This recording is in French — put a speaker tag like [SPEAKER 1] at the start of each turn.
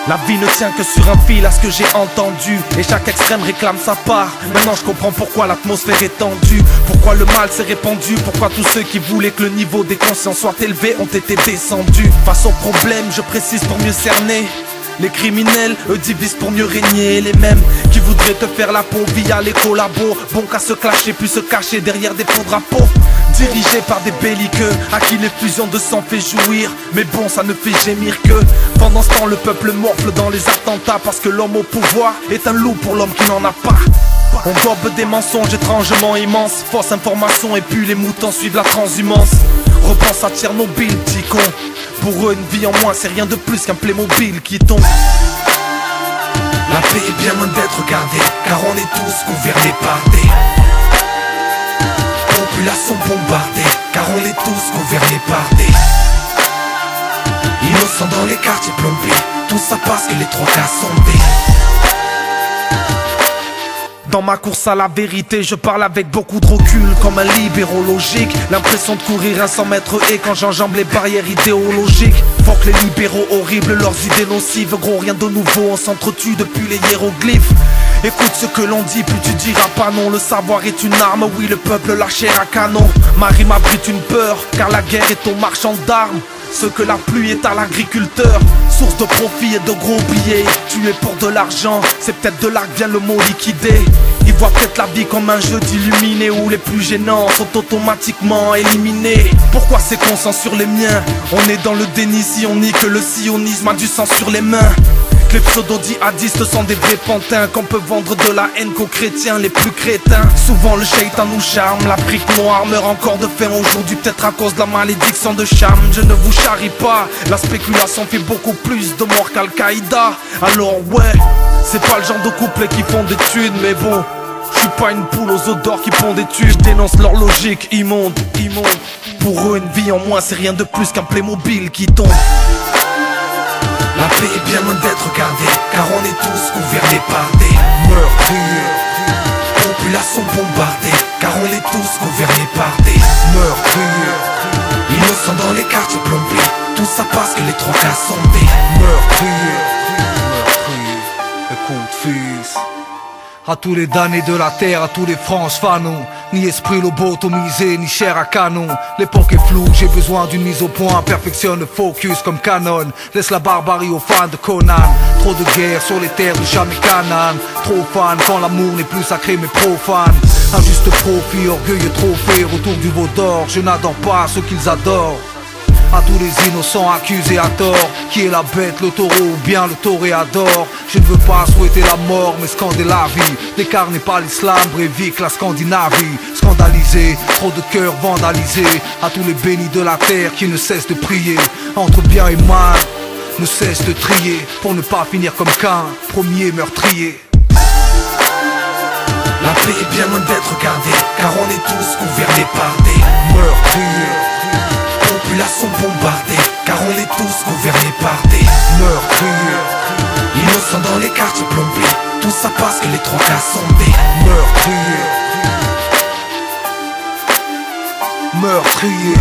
[SPEAKER 1] La vie ne tient que sur un fil à ce que j'ai entendu, et chaque extrême réclame sa part. Maintenant je comprends pourquoi l'atmosphère est tendue, pourquoi le mal s'est répandu, pourquoi tous ceux qui voulaient que le niveau des consciences soit élevé ont été descendus. Face aux problèmes, je précise pour mieux cerner. Les criminels, eux divisent pour mieux régner. Les mêmes qui voudraient te faire la peau via les collabos, bon qu'à se clasher puis se cacher derrière des faux drapeaux. Dirigés par des belliqueux, à qui l'effusion de sang fait jouir. Mais bon, ça ne fait gémir que pendant ce temps le peuple morfle dans les attentats, parce que l'homme au pouvoir est un loup pour l'homme qui n'en a pas. On gobe des mensonges étrangement immenses, fausses informations et puis les moutons suivent la transhumance. Repense à Tchernobyl, petit con. Pour eux une vie en moins c'est rien de plus qu'un Playmobil qui tombe. La paix est bien loin d'être gardée, car on est tous gouvernés par des populations bombardées, car on est tous gouvernés par des innocents dans les quartiers plombés. Tout ça parce que les trois cas sont des. Dans ma course à la vérité, je parle avec beaucoup de recul, comme un libéro logique. L'impression de courir à 100 mètres et quand j'enjambe les barrières idéologiques. Faut que les libéraux horribles, leurs idées nocives, gros rien de nouveau, on s'entretue depuis les hiéroglyphes. Écoute ce que l'on dit, puis tu diras pas non. Le savoir est une arme, oui le peuple la chair à canon. Ma rime abrite une peur, car la guerre est au marchand d'armes. Ce que la pluie est à l'agriculteur, source de profit et de gros billets. Tué pour de l'argent, c'est peut-être de là que vient le mot liquidé. Ils voient peut-être la vie comme un jeu d'illuminés où les plus gênants sont automatiquement éliminés. Pourquoi ces conscients sur les miens? On est dans le déni si on nie que le sionisme a du sang sur les mains. Que les pseudo-djihadistes sont des vrais pantins, qu'on peut vendre de la haine qu'aux chrétiens les plus crétins. Souvent le shaitan nous charme, l'Afrique noire meurt encore de faim aujourd'hui, peut-être à cause de la malédiction de Cham. Je ne vous charrie pas, la spéculation fait beaucoup plus de morts qu'Al-Qaïda. Alors ouais, c'est pas le genre de couplets qui font des thunes, mais bon, je suis pas une poule aux œufs d'or qui pond des tubes. Je dénonce leur logique immonde, immonde. Pour eux une vie en moins c'est rien de plus qu'un Playmobil qui tombe. La paix est bien loin d'être gardée, car on est tous gouvernés par des meurtriers. Populations bombardées, car on est tous gouvernés par des meurtriers. Innocents dans les quartiers plombés, tout ça parce que les trois cas sont des meurtriers.
[SPEAKER 2] Écoute fils, à tous les damnés de la terre, à tous les francs fanons, ni esprit lobotomisé, ni chair à canon. L'époque est floue, j'ai besoin d'une mise au point. Perfectionne le focus comme Canon. Laisse la barbarie aux fans de Conan. Trop de guerre sur les terres de jamais Canaan. Trop fan quand l'amour n'est plus sacré mais profane. Un juste profit, orgueil et trophée. Retour du veau d'or, je n'adore pas ceux qu'ils adorent. À tous les innocents accusés à tort, qui est la bête, le taureau ou bien le toréador. Je ne veux pas souhaiter la mort mais scander la vie. L'écart n'est pas l'islam, Breivik, la Scandinavie. Scandalisé, trop de cœurs vandalisés. À tous les bénis de la terre qui ne cessent de prier. Entre bien et mal, ne cessent de trier. Pour ne pas finir comme Cain, premier meurtrier.
[SPEAKER 1] La paix est bien loin d'être gardée, car on est tous gouvernés par des meurtriers. Populations bombardées, car on est tous gouvernés par des meurtriers. Innocents dans les quartiers plombés, tout ça parce que les trois cas sont des meurtriers.
[SPEAKER 2] Meurtriers.